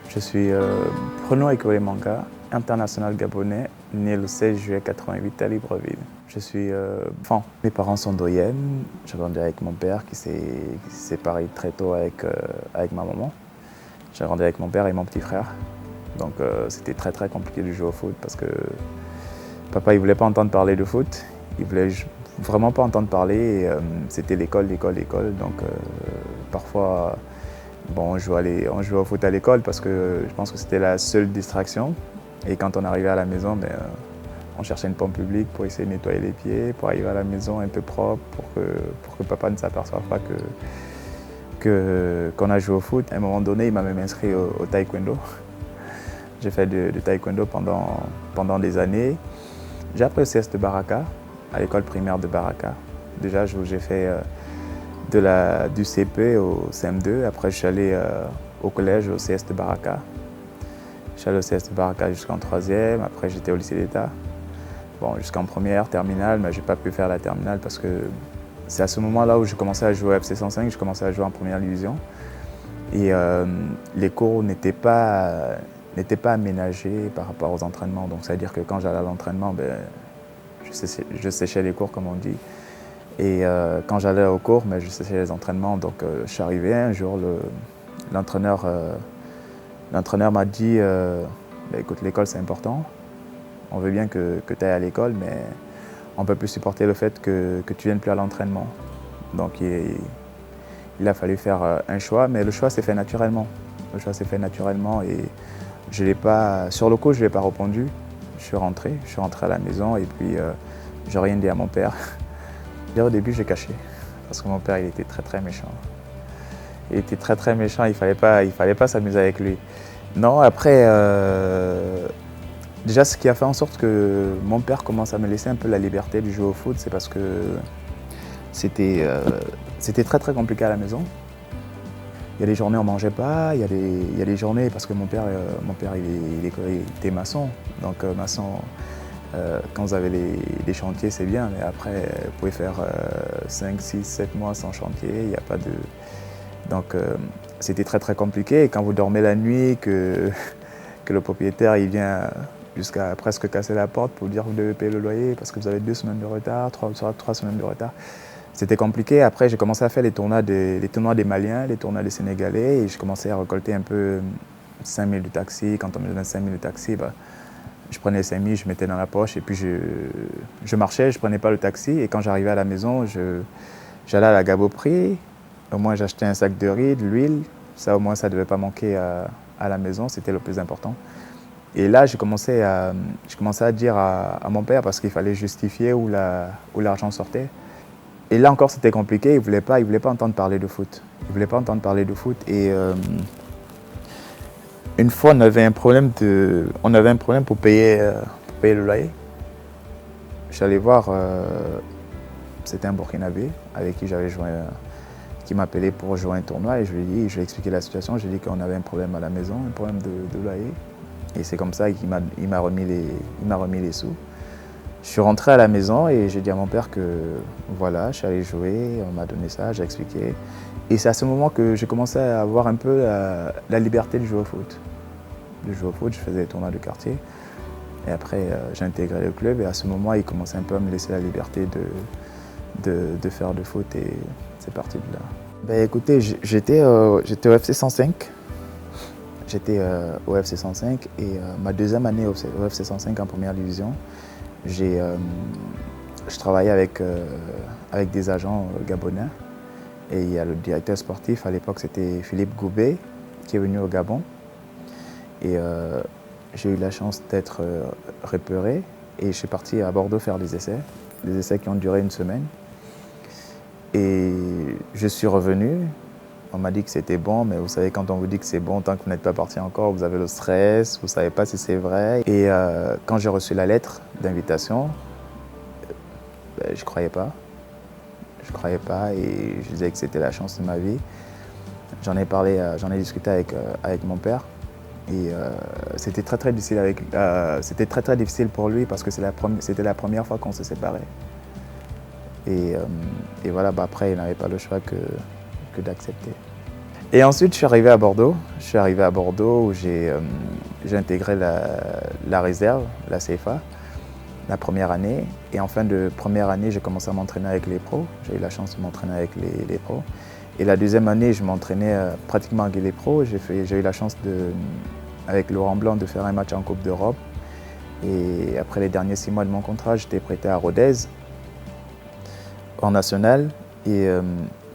Je suis Bruno Ekole Manga, international gabonais, né le 16 juillet 88 à Libreville. Je suis enfant. Mes parents sont doyens. J'ai grandi avec mon père qui s'est séparé très tôt avec ma maman. J'ai grandi avec mon père et mon petit frère. Donc c'était très compliqué de jouer au foot parce que papa il voulait pas entendre parler de foot. Il voulait vraiment pas entendre parler. C'était l'école. Donc parfois bon, on jouait au foot à l'école parce que je pense que c'était la seule distraction. Et quand on arrivait à la maison, on cherchait une pompe publique pour essayer de nettoyer les pieds, pour arriver à la maison un peu propre, pour que papa ne s'aperçoive pas qu'on a joué au foot. À un moment donné, il m'a même inscrit au taekwondo. J'ai fait du taekwondo pendant des années. J'ai appris le CS de Baraka, à l'école primaire de Baraka. Déjà, j'ai fait du CP au CM2. Après, je suis allé au collège, au CS de Baraka. Je suis allé au CS de Baraka jusqu'en 3e. Après, j'étais au lycée d'État. Bon, jusqu'en première, terminale, mais je n'ai pas pu faire la terminale parce que c'est à ce moment-là où j'ai commencé à jouer au FC 105, j'ai commencé à jouer en première division. Et les cours n'étaient pas aménagés par rapport aux entraînements. Donc, c'est-à-dire que quand j'allais à l'entraînement, je séchais les cours, comme on dit. Et quand j'allais au cours, je séchais les entraînements. Donc, je suis arrivé un jour, l'entraîneur m'a dit écoute, l'école c'est important. On veut bien que tu ailles à l'école, mais on ne peut plus supporter le fait que tu ne viennes plus à l'entraînement. Donc il a fallu faire un choix, mais le choix s'est fait naturellement. Le choix s'est fait naturellement et sur le coup, je ne l'ai pas répondu. Je suis rentré à la maison et puis je n'ai rien dit à mon père. Au début, j'ai caché parce que mon père il était très méchant. Il était très méchant, il fallait pas s'amuser avec lui. Non, après, déjà ce qui a fait en sorte que mon père commence à me laisser un peu la liberté de jouer au foot, c'est parce que c'était très compliqué à la maison. Il y a des journées où on ne mangeait pas, il y a des journées parce que mon père il était maçon. Donc maçon, quand vous avez les chantiers c'est bien, mais après vous pouvez faire 5, 6, 7 mois sans chantier, il n'y a pas de... Donc c'était très compliqué et quand vous dormez la nuit, que le propriétaire il vient jusqu'à presque casser la porte pour dire que vous devez payer le loyer parce que vous avez 2 semaines de retard, 3 semaines de retard. C'était compliqué. Après, j'ai commencé à faire les tournois des Maliens, les tournois des Sénégalais et j'ai commencé à récolter un peu 5 000 de taxi. Quand on me donnait 5 000 de taxi, je prenais 5 000, je mettais dans la poche et puis je marchais, je ne prenais pas le taxi. Et quand j'arrivais à la maison, j'allais à la Gaboprix. Au moins, j'achetais un sac de riz, de l'huile. Ça, au moins, ça ne devait pas manquer à la maison. C'était le plus important. Et là, j'ai commencé à dire à mon père parce qu'il fallait justifier où l'argent sortait. Et là encore, c'était compliqué. Il voulait pas entendre parler de foot. Il voulait pas entendre parler de foot. Et une fois, on avait un problème pour payer le loyer. Je suis allé voir, c'était un Burkinabé avec qui j'avais joué, qui m'appelait pour jouer un tournoi. Et je lui ai expliqué la situation. J'ai dit qu'on avait un problème à la maison, un problème de loyer. Et c'est comme ça qu'il m'a remis les sous. Je suis rentré à la maison et j'ai dit à mon père que voilà, je suis allé jouer, on m'a donné ça, j'ai expliqué. Et c'est à ce moment que j'ai commencé à avoir un peu la liberté de jouer au foot. De jouer au foot, je faisais des tournois de quartier. Et après, j'ai intégré le club et à ce moment, il commençait un peu à me laisser la liberté de faire du foot et c'est parti de là. Écoutez, j'étais au FC 105. J'étais au FC 105 et ma deuxième année au FC 105 en première division, je travaillais avec des agents gabonais et il y a le directeur sportif, à l'époque c'était Philippe Goubet qui est venu au Gabon et j'ai eu la chance d'être repéré et je suis parti à Bordeaux faire des essais qui ont duré une semaine et je suis revenu. On m'a dit que c'était bon, mais vous savez, quand on vous dit que c'est bon, tant que vous n'êtes pas parti encore, vous avez le stress, vous ne savez pas si c'est vrai. Et quand j'ai reçu la lettre d'invitation, je ne croyais pas. Je ne croyais pas et je disais que c'était la chance de ma vie. J'en ai discuté avec mon père. Et c'était très difficile pour lui parce que c'était la première fois qu'on se séparait. Et voilà, après, il n'avait pas le choix que d'accepter. Et ensuite, je suis arrivé à Bordeaux. Je suis arrivé à Bordeaux où j'ai intégré la réserve, la CFA, la première année. Et en fin de première année, j'ai commencé à m'entraîner avec les pros. J'ai eu la chance de m'entraîner avec les pros. Et la deuxième année, je m'entraînais pratiquement avec les pros. J'ai eu la chance, avec Laurent Blanc, de faire un match en Coupe d'Europe. Et après les derniers 6 mois de mon contrat, j'étais prêté à Rodez, en national.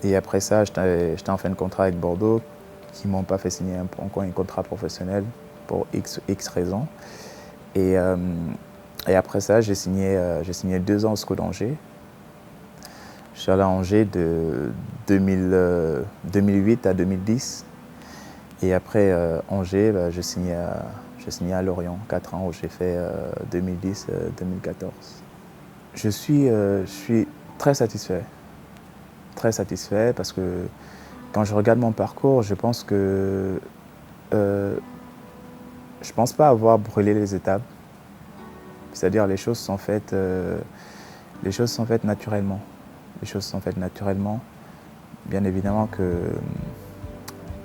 Et après ça, j'étais en fin de contrat avec Bordeaux, qui ne m'ont pas fait signer encore un contrat professionnel pour X raisons. Et après ça, j'ai signé 2 ans au SCO d'Angers. Je suis allé à Angers de 2008 à 2010. Et après Angers, je signais à Lorient, 4 ans, où j'ai fait 2010-2014. Je suis très satisfait. Très satisfait parce que quand je regarde mon parcours, je pense pas avoir brûlé les étapes. C'est-à-dire les choses sont faites naturellement. Les choses sont faites naturellement. Bien évidemment qu'il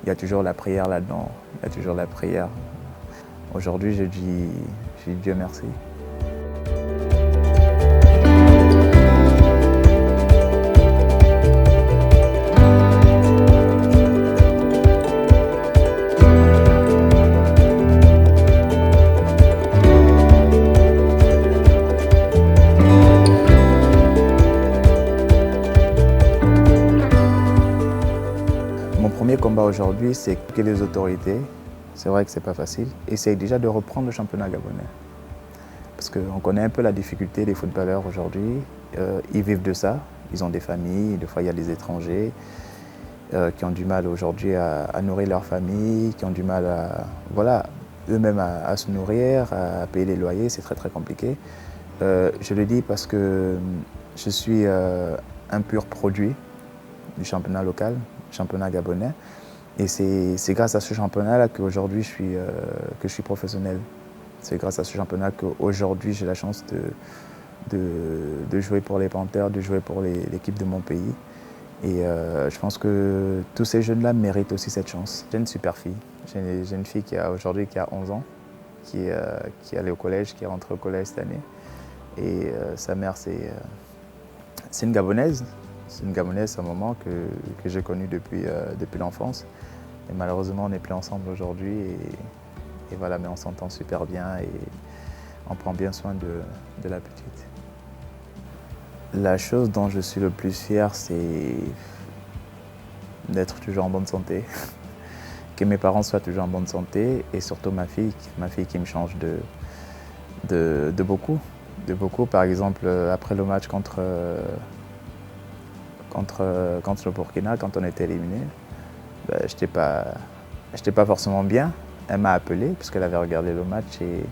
y a toujours la prière là-dedans. Il y a toujours la prière. Aujourd'hui, je dis Dieu merci. Mon premier combat aujourd'hui, c'est que les autorités, c'est vrai que c'est pas facile, essayent déjà de reprendre le championnat gabonais. Parce qu'on connaît un peu la difficulté des footballeurs aujourd'hui. Ils vivent de ça, ils ont des familles, des fois il y a des étrangers qui ont du mal aujourd'hui à nourrir leur famille, qui ont du mal eux-mêmes à se nourrir, à payer les loyers, c'est très très compliqué. Je le dis parce que je suis un pur produit du championnat local, du championnat gabonais. Et c'est grâce à ce championnat-là qu'aujourd'hui je suis professionnel. C'est grâce à ce championnat qu'aujourd'hui j'ai la chance de jouer pour les Panthères, de jouer pour l'équipe de mon pays. Et je pense que tous ces jeunes-là méritent aussi cette chance. J'ai une super fille. J'ai une fille qui a 11 ans, qui est allée au collège, qui est rentrée au collège cette année. Et sa mère, c'est une Gabonaise. C'est une Gabonaise, c'est un moment que j'ai connu depuis l'enfance. Et malheureusement, on n'est plus ensemble aujourd'hui. Et voilà, mais on s'entend super bien et on prend bien soin de la petite. La chose dont je suis le plus fier, c'est d'être toujours en bonne santé. Que mes parents soient toujours en bonne santé et surtout ma fille qui me change de beaucoup. De beaucoup. Par exemple, après le match contre le Burkina, quand on était éliminé, je n'étais pas forcément bien. Elle m'a appelé puisqu'elle avait regardé le match et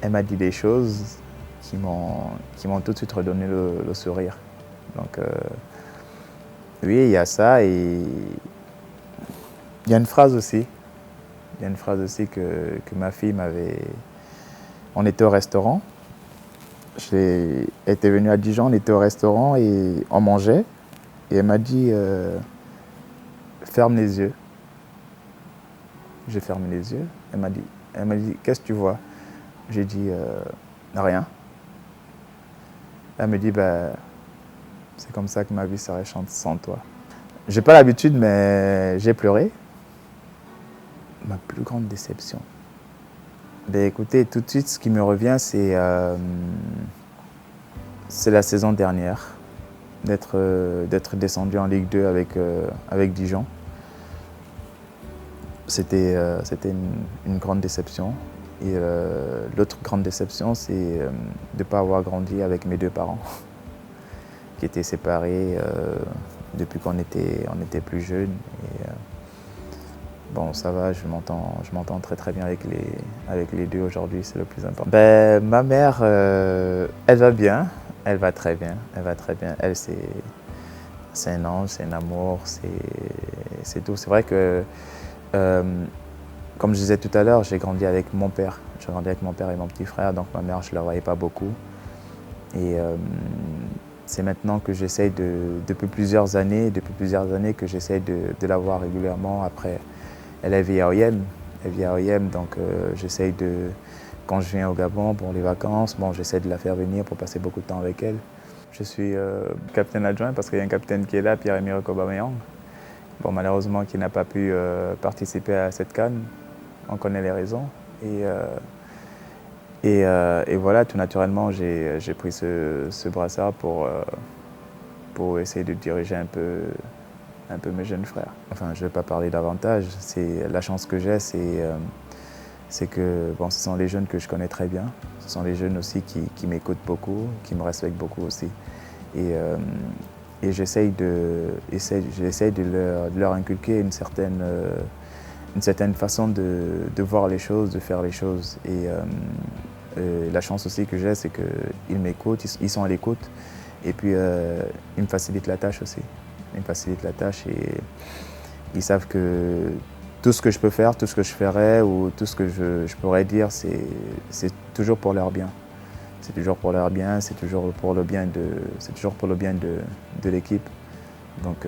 elle m'a dit des choses qui m'ont tout de suite redonné le sourire. Donc oui, il y a ça et il y a une phrase aussi. Il y a une phrase aussi que ma fille m'avait... On était au restaurant. Elle était venue à Dijon, on était au restaurant et on mangeait. Et elle m'a dit ferme les yeux. J'ai fermé les yeux. Elle m'a dit qu'est-ce que tu vois? J'ai dit rien. Elle me dit c'est comme ça que ma vie serait sans toi. J'ai pas l'habitude, mais j'ai pleuré. Ma plus grande déception. Écoutez, tout de suite, ce qui me revient, c'est la saison dernière, d'être descendu en Ligue 2 avec Dijon. C'était une grande déception. Et l'autre grande déception, c'est de ne pas avoir grandi avec mes 2 parents, qui étaient séparés depuis qu'on était plus jeunes. Et, bon, ça va, je m'entends très très bien avec les 2 aujourd'hui, c'est le plus important. Ma mère, elle va bien, elle va très bien, Elle, c'est un ange, c'est un amour, c'est tout. C'est vrai que, comme je disais tout à l'heure, j'ai grandi avec mon père. J'ai grandi avec mon père et mon petit frère, donc ma mère, je ne la voyais pas beaucoup. Et C'est maintenant que j'essaye depuis plusieurs années que j'essaye de la voir régulièrement. Après, elle vit à Oyem. Elle vit à Oyem, donc j'essaye de, quand je viens au Gabon pour les vacances, bon, j'essaie de la faire venir pour passer beaucoup de temps avec elle. Je suis capitaine adjoint parce qu'il y a un capitaine qui est là, Pierre-Emerick Aubameyang. Bon, malheureusement, qui n'a pas pu participer à cette CAN. On connaît les raisons. Et voilà, tout naturellement, j'ai pris ce brassard pour essayer de diriger un peu mes jeunes frères. Enfin, je ne vais pas parler davantage. La chance que j'ai, c'est que bon, ce sont les jeunes que je connais très bien. Ce sont les jeunes aussi qui m'écoutent beaucoup, qui me respectent beaucoup aussi. Et j'essaye de leur inculquer une certaine façon de voir les choses, de faire les choses. Et la chance aussi que j'ai, c'est qu'ils m'écoutent, ils sont à l'écoute. Et puis, ils me facilitent la tâche aussi. Ils me facilitent la tâche et ils savent que tout ce que je peux faire, tout ce que je ferai ou tout ce que je pourrais dire, c'est toujours pour leur bien. C'est toujours pour leur bien, c'est toujours pour le bien de l'équipe. Donc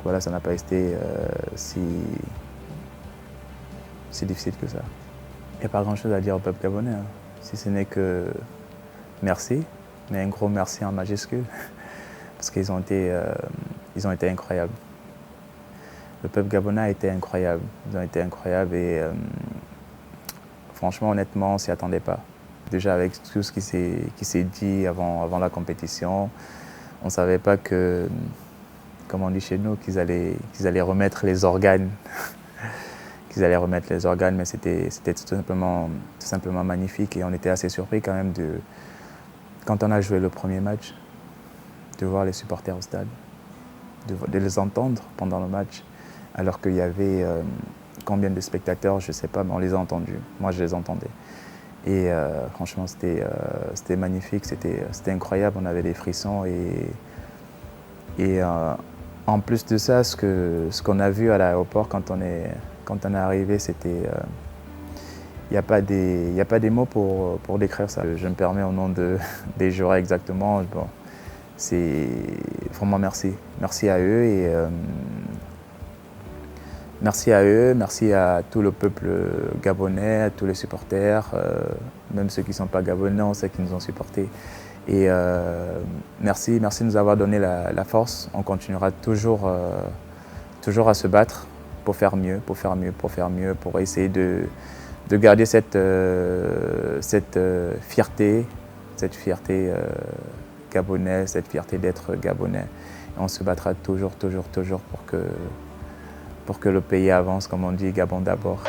voilà, ça n'a pas été si difficile que ça. Il n'y a pas grand-chose à dire au peuple gabonais, hein, si ce n'est que merci, mais un gros merci en majuscule, parce qu'ils ont été incroyables. Le peuple gabonais a été incroyable. Ils ont été incroyables et franchement, honnêtement, on ne s'y attendait pas. Déjà avec tout ce qui s'est dit avant la compétition, on ne savait pas que, comme on dit chez nous, qu'ils allaient remettre les organes. Qu'ils allaient remettre les organes, mais c'était tout simplement magnifique et on était assez surpris quand même quand on a joué le premier match, de voir les supporters au stade, de les entendre pendant le match. Alors qu'il y avait combien de spectateurs, je ne sais pas, mais on les a entendus. Moi, je les entendais. Et franchement, c'était magnifique, c'était incroyable, on avait des frissons. Et en plus de ça, ce qu'on a vu à l'aéroport quand on est arrivé, c'était... Il n'y a pas des mots pour décrire ça. Je me permets au nom des joueurs exactement. Bon, c'est vraiment merci. Merci à eux et... Merci à eux, merci à tout le peuple gabonais, à tous les supporters, même ceux qui ne sont pas gabonais, on sait qu'ils nous ont supportés. Et merci de nous avoir donné la force. On continuera toujours à se battre pour faire mieux, pour essayer de garder cette fierté gabonaise, cette fierté d'être gabonais. Et on se battra toujours pour que le pays avance, comme on dit, Gabon d'abord.